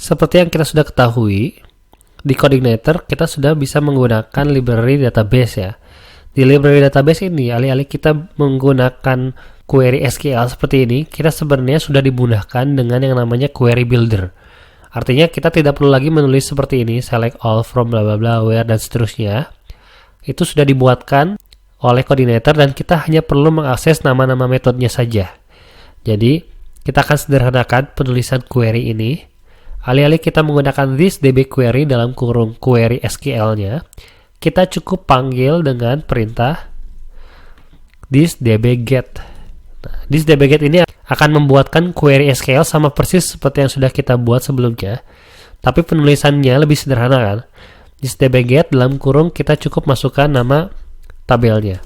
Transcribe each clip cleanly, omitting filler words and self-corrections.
Seperti yang kita sudah ketahui, di coordinator kita sudah bisa menggunakan library database ya. Di library database ini, alih-alih kita menggunakan query SQL seperti ini, kita sebenarnya sudah dimudahkan dengan yang namanya query builder. Artinya kita tidak perlu lagi menulis seperti ini, select all from bla bla bla where dan seterusnya. Itu sudah dibuatkan oleh coordinator dan kita hanya perlu mengakses nama-nama metodenya saja. Jadi, kita akan sederhanakan penulisan query ini. Alih-alih kita menggunakan this db query dalam kurung query SQL-nya, kita cukup panggil dengan perintah this db get. Nah, this db get ini akan membuatkan query SQL sama persis seperti yang sudah kita buat sebelumnya, tapi penulisannya lebih sederhana kan. This db get dalam kurung kita cukup masukkan nama tabelnya.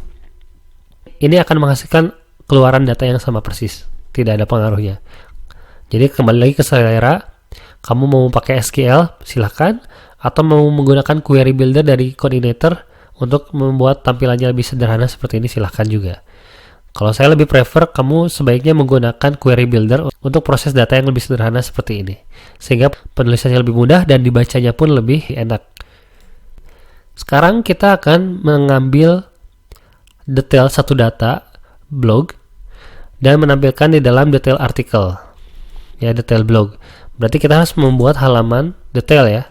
Ini akan menghasilkan keluaran data yang sama persis, tidak ada pengaruhnya. Jadi kembali lagi ke selera, kamu mau pakai SQL silahkan, atau mau menggunakan query builder dari coordinator untuk membuat tampilannya lebih sederhana seperti ini silahkan juga. Kalau saya lebih prefer kamu sebaiknya menggunakan query builder untuk proses data yang lebih sederhana seperti ini, sehingga penulisannya lebih mudah dan dibacanya pun lebih enak. Sekarang kita akan mengambil detail satu data blog dan menampilkan di dalam detail artikel, ya, detail blog. Berarti kita harus membuat halaman detail ya.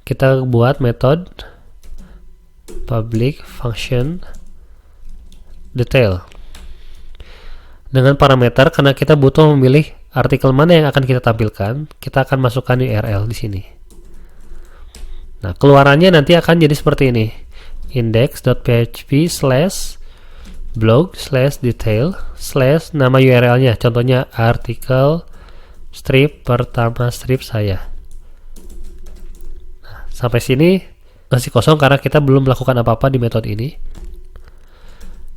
Kita buat metode public function detail dengan parameter, karena kita butuh memilih artikel mana yang akan kita tampilkan. Kita akan masukkan URL di sini. Nah, keluarannya nanti akan jadi seperti ini, index.php/blog/detail/ nama URL-nya, contohnya artikel strip pertama strip saya. Sampai sini masih kosong karena kita belum melakukan apa-apa di metode ini.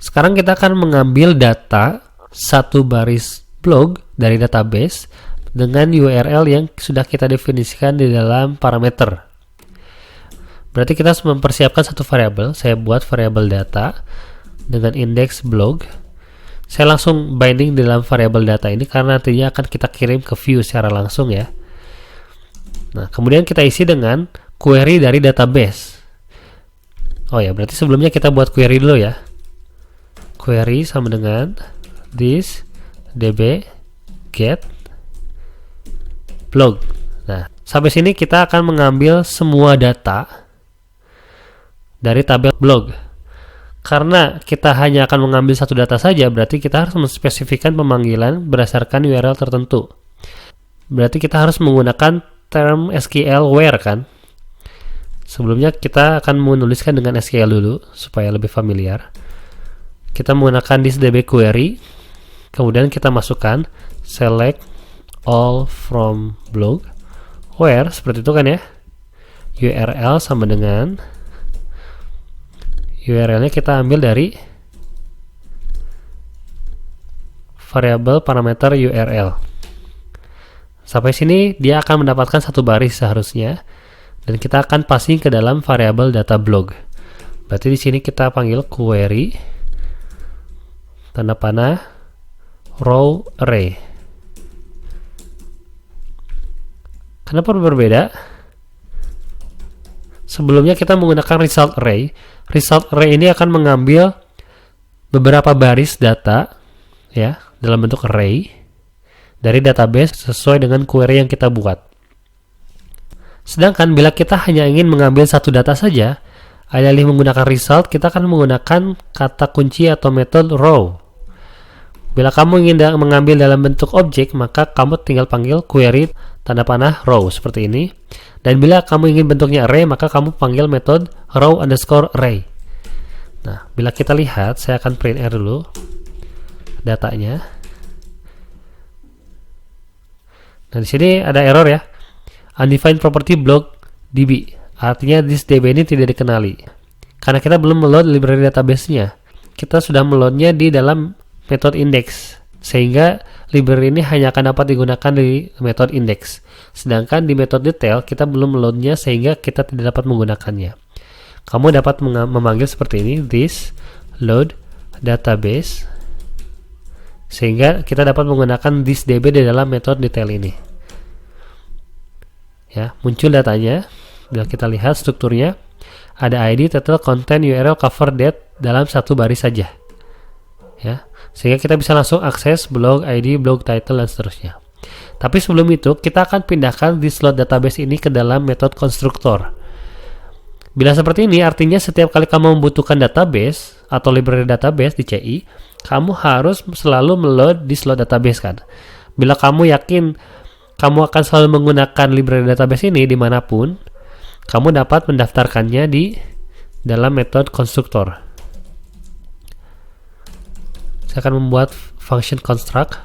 Sekarang kita akan mengambil data satu baris blog dari database dengan URL yang sudah kita definisikan di dalam parameter. Berarti kita harus mempersiapkan satu variabel. Saya buat variabel data dengan index blog. Saya langsung binding di dalam variabel data ini karena nantinya akan kita kirim ke view secara langsung ya. Nah, kemudian kita isi dengan query dari database. Oh ya, berarti sebelumnya kita buat query dulu ya. Query sama dengan this db get blog. Nah, sampai sini kita akan mengambil semua data dari tabel blog. Karena kita hanya akan mengambil satu data saja, berarti kita harus menspesifikkan pemanggilan berdasarkan URL tertentu. Berarti kita harus menggunakan term SQL where kan. Sebelumnya kita akan menuliskan dengan SQL dulu supaya lebih familiar. Kita menggunakan this db query, kemudian kita masukkan select all from blog where, seperti itu kan ya. URL sama dengan URL-nya kita ambil dari variabel parameter URL. Sampai sini dia akan mendapatkan satu baris seharusnya. Dan kita akan passing ke dalam variabel data blog. Berarti di sini kita panggil query tanda panah row array. Kenapa berbeda? Sebelumnya kita menggunakan result array. Result array ini akan mengambil beberapa baris data ya dalam bentuk array dari database sesuai dengan query yang kita buat. Sedangkan bila kita hanya ingin mengambil satu data saja, alih-alih menggunakan result, kita akan menggunakan kata kunci atau metode row. Bila kamu ingin mengambil dalam bentuk objek, maka kamu tinggal panggil query tanda panah row seperti ini. Dan bila kamu ingin bentuknya array, maka kamu panggil metode row underscore array. Nah, bila kita lihat, saya akan print R dulu datanya. Nah, di sini ada error ya. Undefined property block db, artinya this db ini tidak dikenali karena kita belum meload library database-nya. Kita sudah meloadnya di dalam metode index, sehingga library ini hanya akan dapat digunakan di metode index. Sedangkan di metode detail kita belum meloadnya sehingga kita tidak dapat menggunakannya. Kamu dapat memanggil seperti ini, this load database, sehingga kita dapat menggunakan this db di dalam metode detail ini. Ya, muncul datanya. Bila kita lihat strukturnya, ada ID, title, content, URL, cover, date dalam satu baris saja. Ya, sehingga kita bisa langsung akses blog ID, blog title, dan seterusnya. Tapi sebelum itu, kita akan pindahkan di slot database ini ke dalam metode konstruktor. Bila seperti ini, artinya setiap kali kamu membutuhkan database atau library database di CI, kamu harus selalu meload di slot database kan. Bila kamu yakin kamu akan selalu menggunakan library database ini dimanapun, kamu dapat mendaftarkannya di dalam metode konstruktor. Saya akan membuat function construct.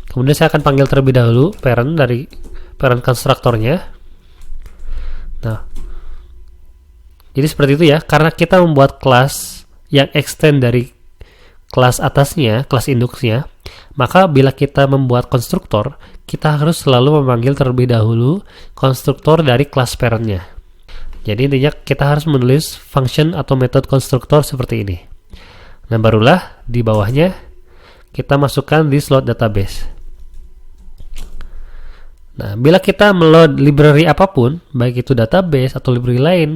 Kemudian saya akan panggil terlebih dahulu parent dari parent konstruktornya. Nah, jadi seperti itu ya, karena kita membuat kelas yang extend dari kelas atasnya, kelas induksnya, maka bila kita membuat konstruktor, kita harus selalu memanggil terlebih dahulu konstruktor dari kelas parentnya. Jadi intinya kita harus menulis function atau metode konstruktor seperti ini. Nah, barulah di bawahnya kita masukkan di slot database. Nah, bila kita meload library apapun, baik itu database atau library lain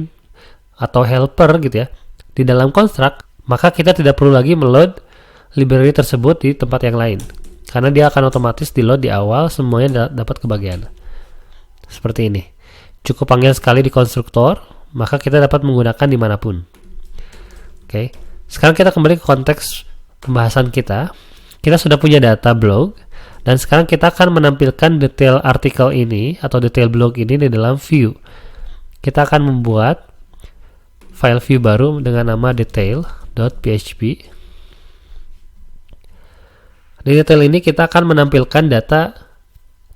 atau helper gitu ya, di dalam construct, maka kita tidak perlu lagi meload library tersebut di tempat yang lain, karena dia akan otomatis di load di awal, semuanya dapat kebagian. Seperti ini. Cukup panggil sekali di konstruktor, maka kita dapat menggunakan dimanapun. Oke. Sekarang kita kembali ke konteks pembahasan kita. Kita sudah punya data blog, dan sekarang kita akan menampilkan detail artikel ini atau detail blog ini di dalam view. Kita akan membuat file view baru dengan nama detail.php. Di detail ini kita akan menampilkan data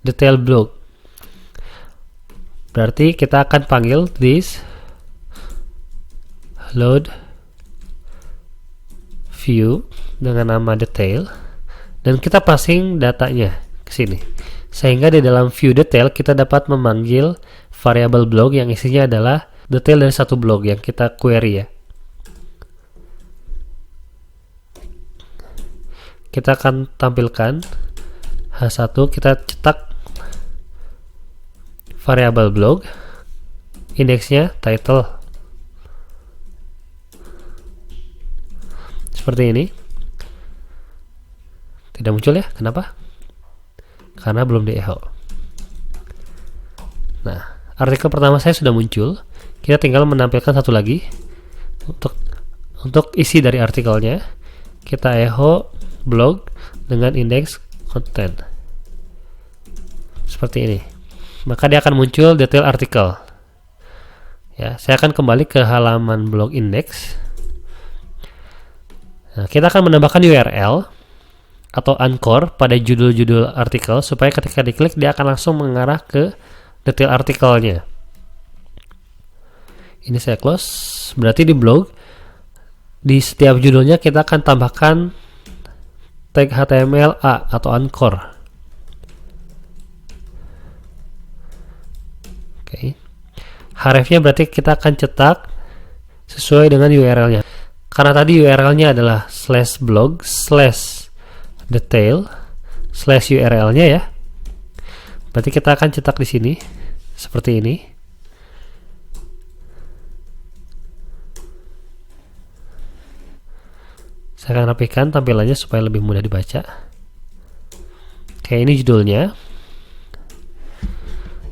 detail blog. Berarti kita akan panggil this load view dengan nama detail, dan kita passing datanya ke sini. Sehingga di dalam view detail kita dapat memanggil variabel blog yang isinya adalah detail dari satu blog yang kita query ya. Kita akan tampilkan H1, kita cetak variabel blog, indeksnya title. Seperti ini. Tidak muncul ya, kenapa? Karena belum di echo. Nah, artikel pertama saya sudah muncul. Kita tinggal menampilkan satu lagi untuk isi dari artikelnya. Kita echo blog dengan indeks content seperti ini, maka dia akan muncul detail artikel ya. Saya akan kembali ke halaman blog index. Nah, kita akan menambahkan URL atau anchor pada judul-judul artikel supaya ketika diklik dia akan langsung mengarah ke detail artikelnya. Ini saya close. Berarti di blog, di setiap judulnya kita akan tambahkan tag HTML A atau anchor. Oke. Hrefnya berarti kita akan cetak sesuai dengan URL-nya. Karena tadi URL-nya adalah /blog /detail /URL-nya ya. Berarti kita akan cetak di sini seperti ini. Saya akan rapikan tampilannya supaya lebih mudah dibaca. Oke, ini judulnya.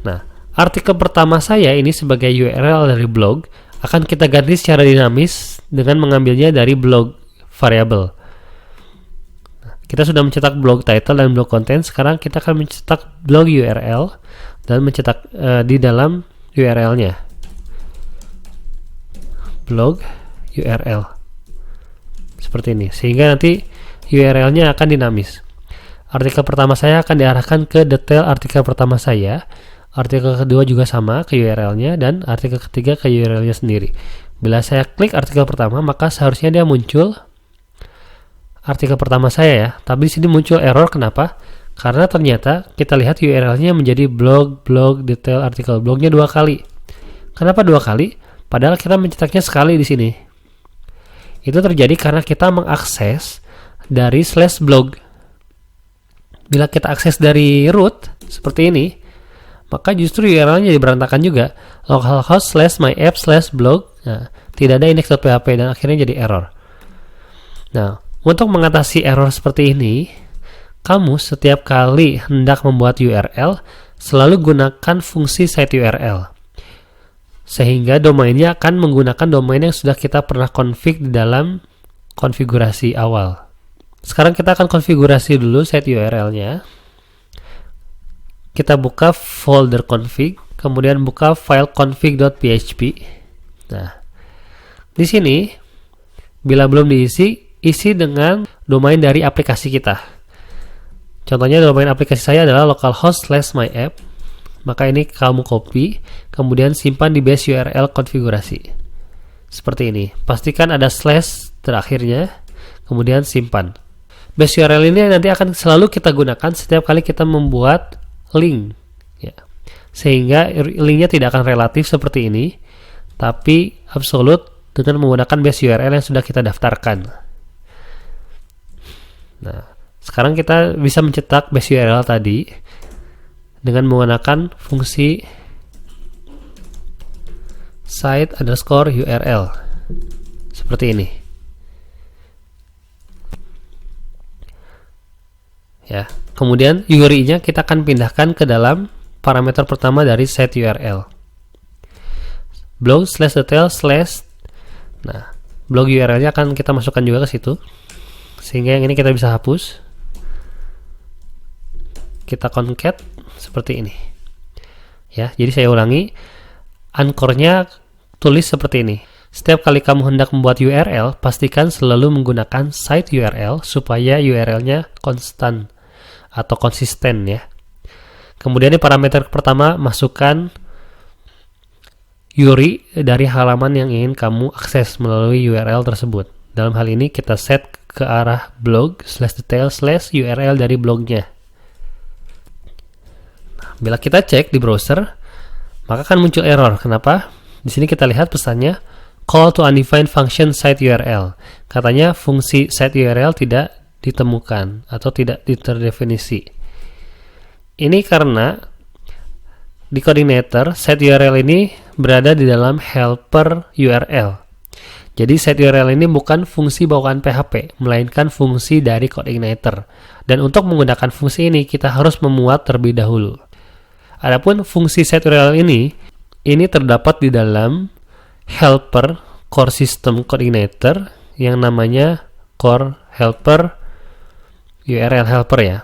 Nah, artikel pertama saya ini sebagai URL dari blog akan kita ganti secara dinamis dengan mengambilnya dari blog variable. Nah, kita sudah mencetak blog title dan blog content. Sekarang kita akan mencetak blog URL dan mencetak di dalam URL-nya. Blog URL. Seperti ini, sehingga nanti URL-nya akan dinamis. Artikel pertama saya akan diarahkan ke detail artikel pertama saya, artikel kedua juga sama ke URL-nya, dan artikel ketiga ke URL-nya sendiri. Bila saya klik artikel pertama, maka seharusnya dia muncul artikel pertama saya ya, tapi di sini muncul error. Kenapa? Karena ternyata kita lihat URL-nya menjadi blog detail artikel, blognya 2 kali. Kenapa 2 kali? Padahal kita mencetaknya sekali di sini. Itu terjadi karena kita mengakses dari /blog. Bila kita akses dari root seperti ini, maka justru URL-nya jadi berantakan juga. localhost/myapp/blog. Nah, tidak ada index.php dan akhirnya jadi error. Nah, untuk mengatasi error seperti ini, kamu setiap kali hendak membuat URL, selalu gunakan fungsi set URL. Sehingga domainnya akan menggunakan domain yang sudah kita pernah config di dalam konfigurasi awal. Sekarang kita akan konfigurasi dulu set URL-nya. Kita buka folder config, kemudian buka file config.php. Nah, di sini bila belum diisi, isi dengan domain dari aplikasi kita. Contohnya domain aplikasi saya adalah localhost/myapp. Maka ini kamu copy, kemudian simpan di base URL konfigurasi. Seperti ini. Pastikan ada slash terakhirnya, kemudian simpan. Base URL ini nanti akan selalu kita gunakan setiap kali kita membuat link. Ya. Sehingga linknya tidak akan relatif seperti ini, tapi absolut dengan menggunakan base URL yang sudah kita daftarkan. Nah, sekarang kita bisa mencetak base URL tadi dengan menggunakan fungsi site_URL seperti ini. Ya, kemudian URI-nya kita akan pindahkan ke dalam parameter pertama dari set URL. blog/detail/ Nah, blog URL-nya akan kita masukkan juga ke situ. Sehingga yang ini kita bisa hapus. Kita concat seperti ini. Ya, jadi saya ulangi. Anchor-nya tulis seperti ini. Setiap kali kamu hendak membuat URL, pastikan selalu menggunakan site URL supaya URL-nya konstan atau konsisten ya. Kemudian di parameter pertama masukkan URI dari halaman yang ingin kamu akses melalui URL tersebut. Dalam hal ini kita set ke arah blog/detail/URL dari blognya. Nah, bila kita cek di browser, maka akan muncul error. Kenapa? Di sini kita lihat pesannya call to undefined function site URL. Katanya fungsi site URL tidak ditemukan atau tidak terdefinisi. Ini karena di coordinator set URL ini berada di dalam helper URL. Jadi set URL ini bukan fungsi bawaan PHP, melainkan fungsi dari coordinator. Dan untuk menggunakan fungsi ini kita harus memuat terlebih dahulu. Adapun fungsi set URL ini terdapat di dalam helper core system coordinator yang namanya core helper URL helper ya.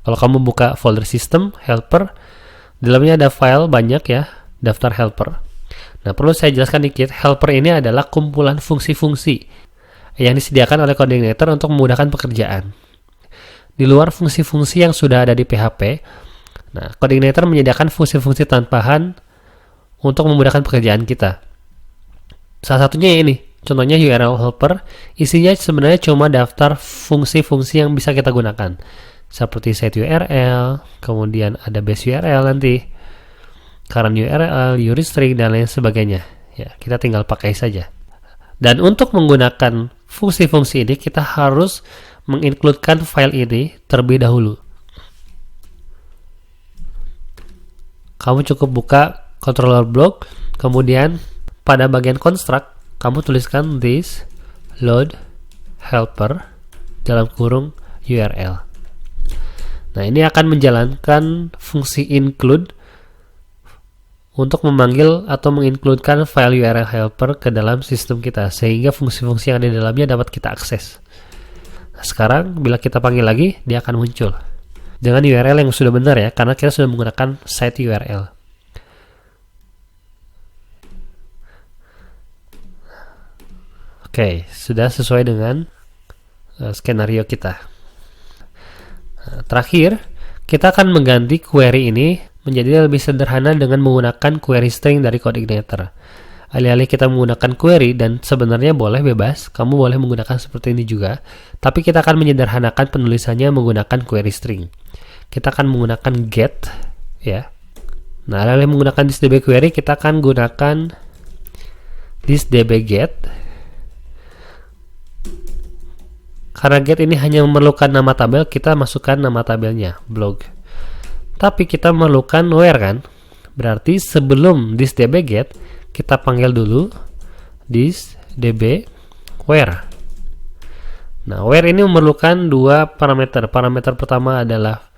Kalau kamu buka folder system helper, di dalamnya ada file banyak ya, daftar helper. Nah, perlu saya jelaskan dikit, helper ini adalah kumpulan fungsi-fungsi yang disediakan oleh coordinator untuk memudahkan pekerjaan. Di luar fungsi-fungsi yang sudah ada di PHP, nah, coordinator menyediakan fungsi-fungsi tambahan untuk memudahkan pekerjaan kita. Salah satunya ini, contohnya URL helper, isinya sebenarnya cuma daftar fungsi-fungsi yang bisa kita gunakan. Seperti set URL, kemudian ada base URL nanti, current URL, URI string, dan lain sebagainya. Ya, kita tinggal pakai saja. Dan untuk menggunakan fungsi-fungsi ini, kita harus mengincludekan file ini terlebih dahulu. Kamu cukup buka controller block, kemudian pada bagian construct, kamu tuliskan this load helper dalam kurung URL. Nah, ini akan menjalankan fungsi include untuk memanggil atau mengincludekan file URL helper ke dalam sistem kita, sehingga fungsi-fungsi yang ada di dalamnya dapat kita akses. Nah, sekarang bila kita panggil lagi, dia akan muncul dengan URL yang sudah benar ya, karena kita sudah menggunakan site URL. Oke, sudah sesuai dengan skenario kita. Nah, terakhir, kita akan mengganti query ini menjadi lebih sederhana dengan menggunakan query string dari coordinator. Alih-alih kita menggunakan query, dan sebenarnya boleh bebas, kamu boleh menggunakan seperti ini juga, tapi kita akan menyederhanakan penulisannya menggunakan query string. Kita akan menggunakan get, ya. Nah, alih-alih menggunakan thisDB query, kita akan gunakan thisDB get. Karena get ini hanya memerlukan nama tabel, kita masukkan nama tabelnya, blog. Tapi kita memerlukan where kan? Berarti sebelum this db get, kita panggil dulu this db where. Nah, where ini memerlukan dua parameter. Parameter pertama adalah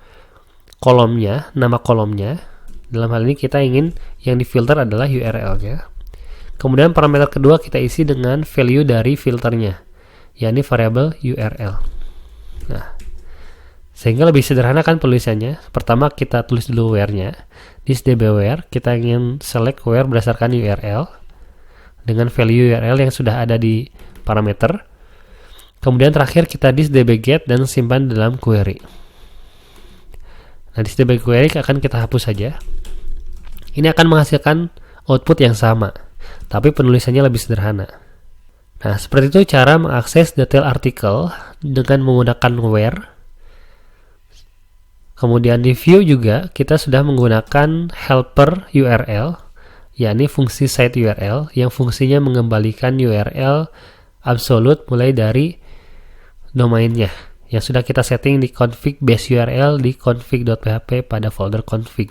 kolomnya, nama kolomnya. Dalam hal ini kita ingin yang difilter adalah URL-nya. Kemudian parameter kedua kita isi dengan value dari filternya, yakni variabel URL. Nah, sehingga lebih sederhana kan penulisannya. Pertama kita tulis dulu where-nya. This db where, kita ingin select where berdasarkan URL dengan value URL yang sudah ada di parameter. Kemudian terakhir kita this db get dan simpan dalam query. Nah, this db query akan kita hapus saja. Ini akan menghasilkan output yang sama, tapi penulisannya lebih sederhana. Nah, seperti itu cara mengakses detail artikel dengan menggunakan where. Kemudian di view juga kita sudah menggunakan helper URL, yakni fungsi site URL yang fungsinya mengembalikan URL absolute mulai dari domainnya yang sudah kita setting di config base URL di config.php pada folder config.